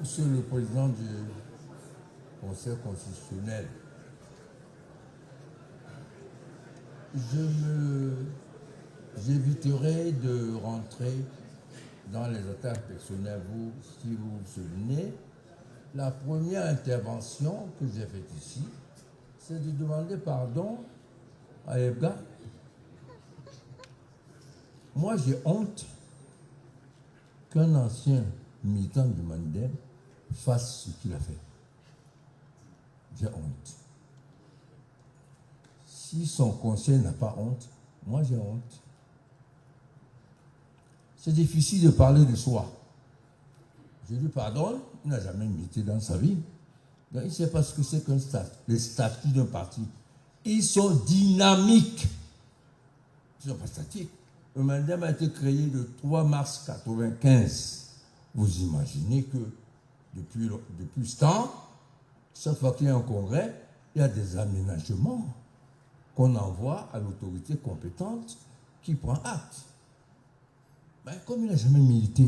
Monsieur le Président du Conseil constitutionnel, j'éviterai de rentrer dans les attaques personnelles. Vous, si vous vous souvenez, la première intervention que j'ai faite ici, c'est de demander pardon à Ebga. Moi, j'ai honte qu'un ancien militant du Mandem fasse ce qu'il a fait. J'ai honte. Si son conseil n'a pas honte, moi j'ai honte. C'est difficile de parler de soi. Je lui pardonne, il n'a jamais milité dans sa vie. Donc, il ne sait pas ce que c'est qu'un statut, les statuts d'un parti. Ils sont dynamiques. Ils ne sont pas statiques. Le Mandem a été créé le 3 mars 1995. Vous imaginez que depuis ce temps, chaque fois qu'il y a un congrès, il y a des aménagements qu'on envoie à l'autorité compétente qui prend acte. Ben, comme il n'a jamais milité,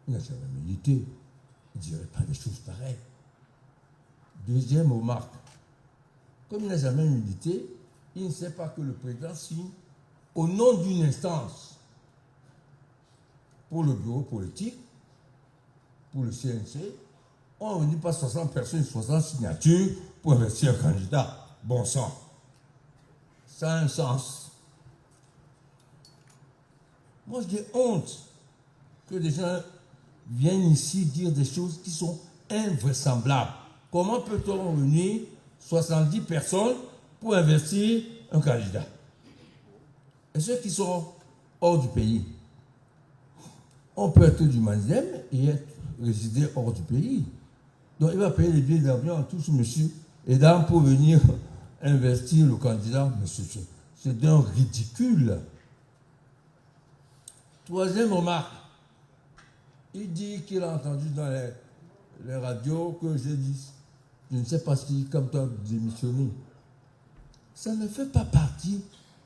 il ne dirait pas des choses pareilles. Deuxième remarque, comme il n'a jamais milité, il ne sait pas que le président signe au nom d'une instance pour le bureau politique, pour le CNC, on ne dit pas 60 personnes, 60 signatures pour investir un candidat. Bon sang. Ça a un sens. Moi, j'ai honte que des gens viennent ici dire des choses qui sont invraisemblables. Comment peut-on réunir 70 personnes pour investir un candidat? Et ceux qui sont hors du pays, on peut être du Mandem et résider hors du pays. Donc il va payer les billets d'avion à tous monsieur et dames pour venir investir le candidat. Mais c'est d'un ridicule. Troisième remarque, il dit qu'il a entendu dans les radios que j'ai dit, je ne sais pas si comme toi démissionné. Ça ne fait pas partie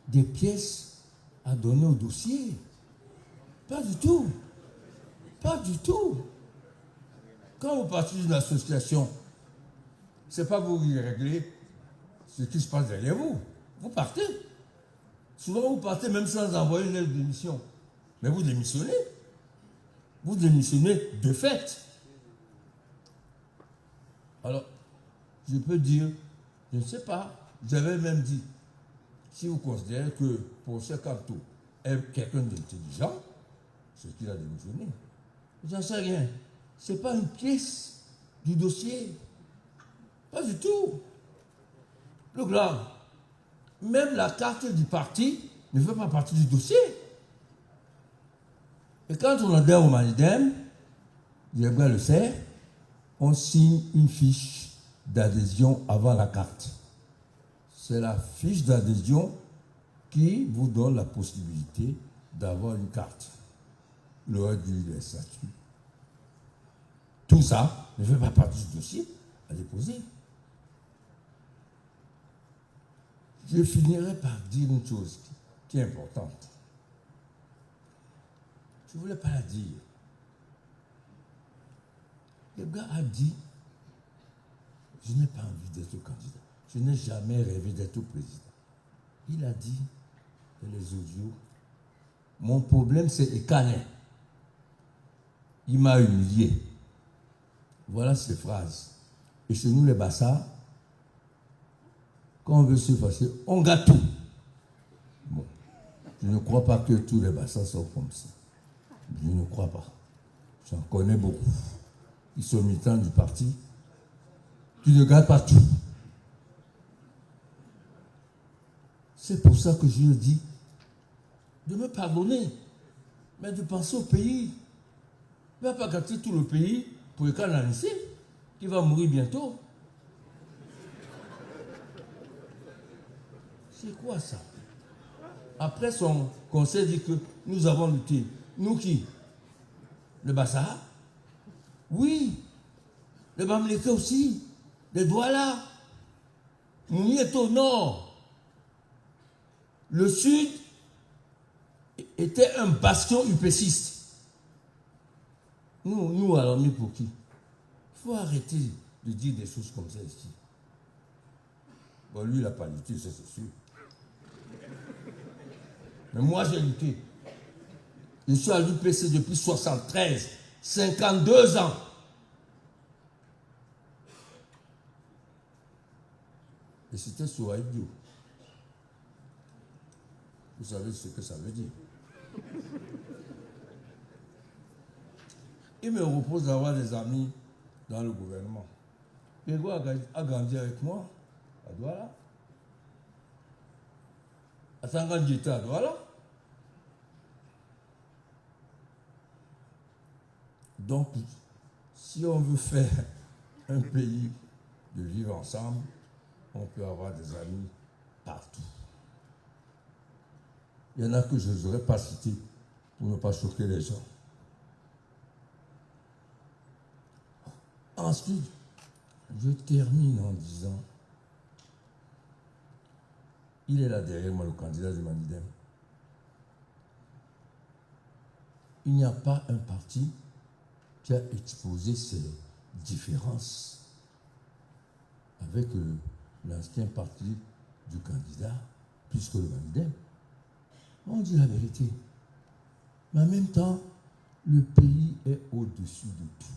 des pièces à donner au dossier. Pas du tout. Pas du tout. Quand vous partez d'une association, ce n'est pas vous qui réglez ce qui se passe derrière vous. Vous partez. Souvent, vous partez même sans envoyer une lettre de démission. Mais vous démissionnez. Vous démissionnez de fait. Alors, je peux dire, je ne sais pas, j'avais même dit, si vous considérez que pour ce Kanto est quelqu'un d'intelligent, c'est qu'il a démissionné. J'en sais rien. Ce n'est pas une pièce du dossier. Pas du tout. Le grave. Même la carte du parti ne fait pas partie du dossier. Et quand on adhère au Mandem, Diabra le sait, on signe une fiche d'adhésion avant la carte. C'est la fiche d'adhésion qui vous donne la possibilité d'avoir une carte. Le reste des statuts. Tout ça ne fait pas partie du dossier à déposer. Je finirai par dire une chose qui est importante. Je ne voulais pas la dire. Le gars a dit, je n'ai pas envie d'être candidat. Je n'ai jamais rêvé d'être président. Il a dit, dans les audios, mon problème c'est Ekane. Il m'a humilié. Voilà ces phrases. Et chez nous, les Bassas, quand on veut se fâcher, on gâte tout. Bon, je ne crois pas que tous les Bassas sont comme ça. Je ne crois pas. J'en connais beaucoup. Ils sont militants du parti. Tu ne gâtes pas tout. C'est pour ça que je lui dis de me pardonner, mais de penser au pays. Il ne va pas gâter tout le pays pour le cas d'Anissé, qui va mourir bientôt. C'est quoi ça? Après, son conseil dit que nous avons lutté. Nous qui? Le Bassa? Oui. Le Bamileke aussi. Les Douala. Mouni est au nord. Le sud était un bastion upéciste. Nous allons mis pour qui? Il faut arrêter de dire des choses comme ça ici. Bon, lui, il n'a pas lutté, ça c'est sûr. Mais moi, j'ai lutté. Je suis à l'UPC depuis 73, 52 ans. Et c'était sur iBio. Vous savez ce que ça veut dire. Il me repose d'avoir des amis dans le gouvernement. Pégo a grandi avec moi à Douala. À Sangan, j'étais à Douala. Donc, si on veut faire un pays de vivre ensemble, on peut avoir des amis partout. Il y en a que je n'oserais pas citer pour ne pas choquer les gens. Ensuite, je termine en disant, il est là derrière moi, le candidat du Manidem. Il n'y a pas un parti qui a exposé ses différences avec l'ancien parti du candidat, plus que le Manidem. On dit la vérité. Mais en même temps, le pays est au-dessus de tout.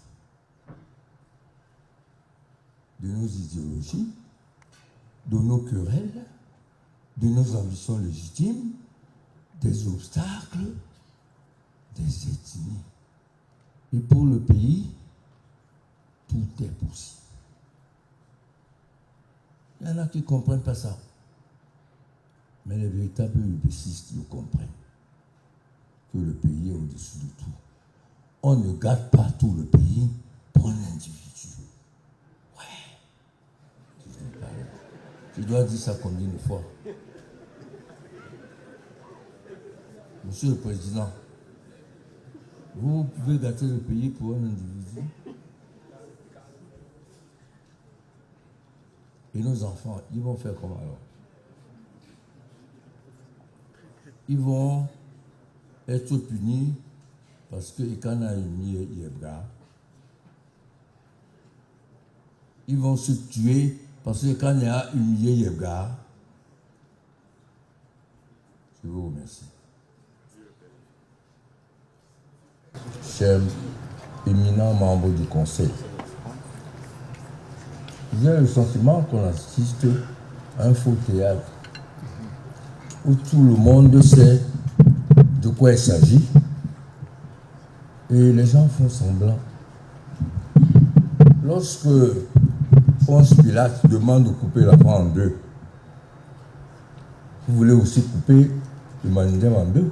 De nos idéologies, de nos querelles, de nos ambitions légitimes, des obstacles, des ethnies. Et pour le pays, tout est possible. Il y en a qui ne comprennent pas ça. Mais les véritables UPCistes le comprennent. Que le pays est au-dessus de tout. On ne garde pas tout le pays pour un individu. Ouais. Je dois dire ça combien de fois? Monsieur le Président, vous pouvez gâter le pays pour un individu. Et nos enfants, ils vont faire comment alors? Ils vont être punis parce que quand on a humilié Yebga, ils vont se tuer parce que quand on a humilié Yebga. Je vous remercie. Chers éminents membres du Conseil, j'ai le sentiment qu'on assiste à un faux théâtre où tout le monde sait de quoi il s'agit et les gens font semblant. Lorsque Ponce Pilate demande de couper la France en deux, vous voulez aussi couper le Manidem en deux?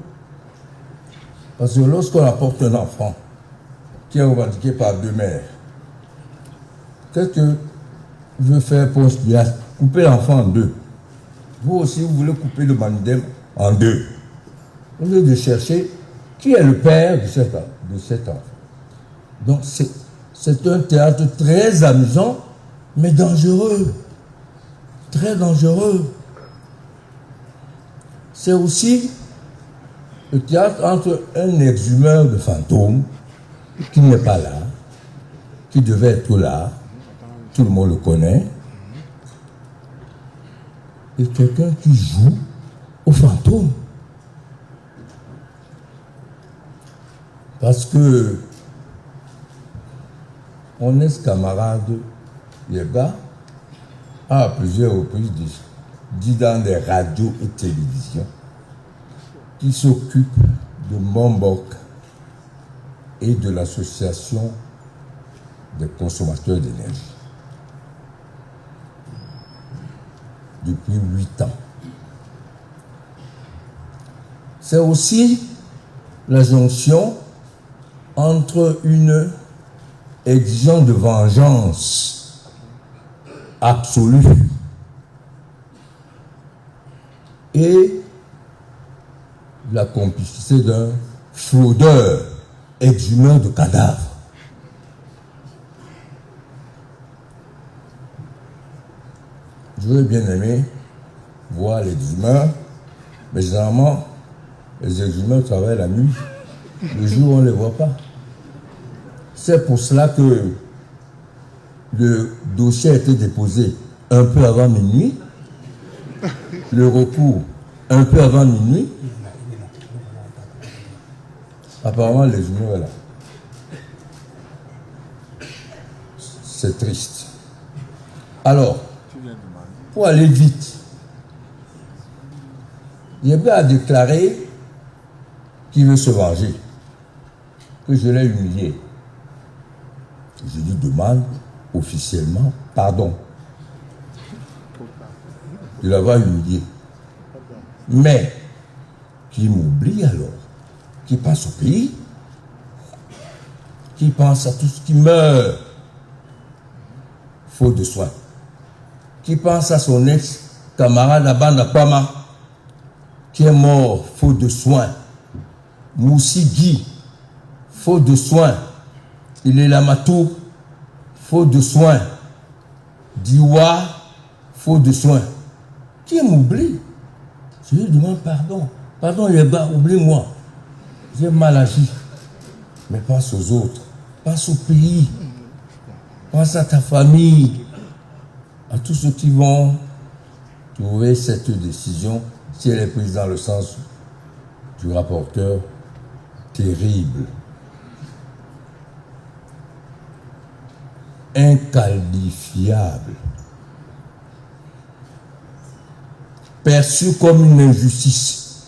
Parce que lorsqu'on apporte un enfant qui est revendiqué par deux mères, qu'est-ce que veut faire Ponce Pilate? Couper l'enfant en deux. Vous aussi, vous voulez couper le Manidem en deux. Au lieu de chercher qui est le père de cet enfant. Donc, c'est un théâtre très amusant, mais dangereux. Très dangereux. C'est aussi le théâtre entre un exhumeur de fantômes qui n'est pas là, qui devait être là, tout le monde le connaît, et quelqu'un qui joue au fantôme. Parce que mon ex-camarade Yebga a à plusieurs reprises dit dans des radios et télévisions qu'il s'occupe de Mombok et de l'association des consommateurs d'énergie depuis 8 ans. C'est aussi la jonction entre une exigence de vengeance absolue et la complicité d'un fraudeur exhumeur de cadavres. J'aurais bien aimé voir les exhumeurs, mais généralement, les exhumeurs travaillent la nuit. Le jour, on ne les voit pas. C'est pour cela que le dossier a été déposé un peu avant minuit, le recours un peu avant minuit. Apparemment, les juniors là. C'est triste. Alors, pour aller vite, Yeba a déclaré qu'il veut se venger, que je l'ai humilié. Je lui demande officiellement pardon de l'avoir humilié. Mais qu'il m'oublie alors, qu'il pense au pays, qu'il pense à tout ce qui meurt faute de soins, qu'il pense à son ex-camarade Abanda Pama, qui est mort faute de soins, Moussi Guy, faute de soins, il est Lamatou, faute de soins, Diwa, faute de soins. Qui m'oublie? Je lui demande pardon. Pardon, Yeba, oublie-moi. J'ai mal agi. Mais pense aux autres, pense au pays, pense à ta famille, à tous ceux qui vont trouver cette décision, si elle est prise dans le sens du rapporteur, terrible, inqualifiable, perçu comme une injustice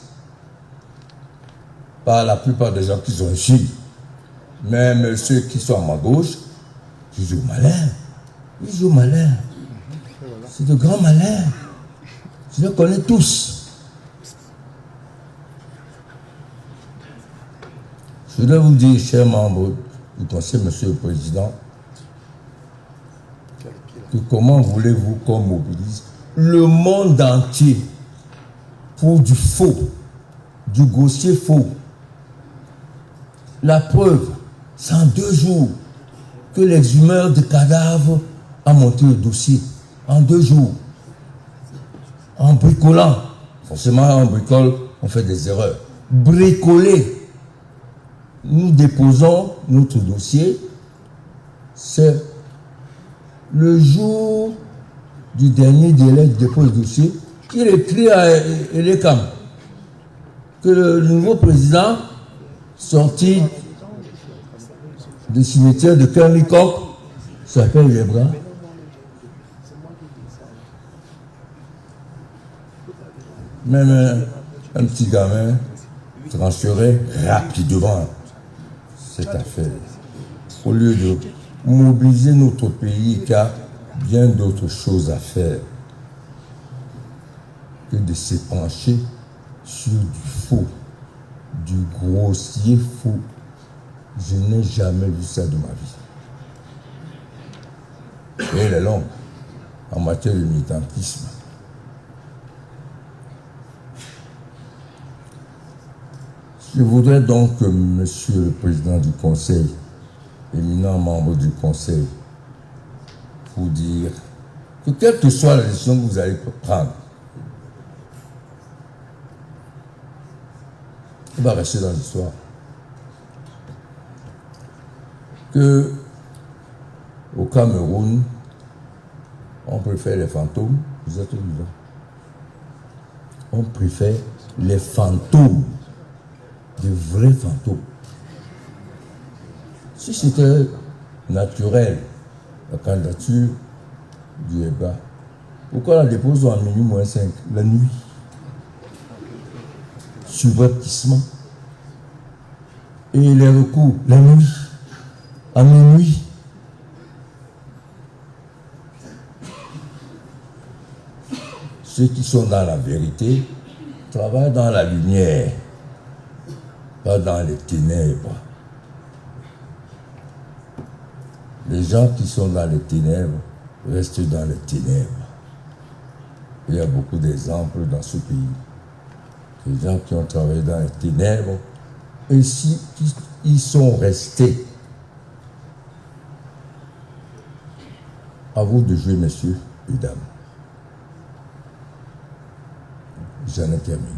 par la plupart des gens qui sont ici, même ceux qui sont à ma gauche, ils jouent malin. Ils jouent malin. C'est de grands malins. Je les connais tous. Je dois vous dire, chers membres du Conseil, Monsieur le Président, que comment voulez-vous qu'on mobilise le monde entier pour du faux, du dossier faux? La preuve, c'est en 2 jours que l'exhumeur de cadavres a monté le dossier. En 2 jours. En bricolant. Forcément, en bricole, on fait des erreurs. Bricoler. Nous déposons notre dossier. C'est le jour du dernier délai de dépôt de dossier qu'il écrit à Elekam que le nouveau président sorti du cimetière de Kerlikok s'appelle Yebra. Même un petit gamin trancherait rapidement cette affaire. Au lieu de mobiliser notre pays qui a bien d'autres choses à faire que de se pencher sur du faux, du grossier faux. Je n'ai jamais vu ça de ma vie. Et elle est longue en matière de militantisme. Je voudrais donc que Monsieur le Président du Conseil, éminent membre du Conseil, vous dire que quelle que soit la décision que vous allez prendre, on va rester dans l'histoire. Que au Cameroun, on préfère les fantômes, vous êtes vivants. On préfère les fantômes, de vrais fantômes. Si c'était naturel, la candidature du EBA, pourquoi la déposons à minuit moins 5, la nuit? Subrepticement. Et les recours, la nuit, à minuit. Ceux qui sont dans la vérité travaillent dans la lumière, pas dans les ténèbres. Les gens qui sont dans les ténèbres restent dans les ténèbres. Il y a beaucoup d'exemples dans ce pays. Des gens qui ont travaillé dans les ténèbres et si ils sont restés. À vous de jouer, messieurs et dames. J'en ai terminé.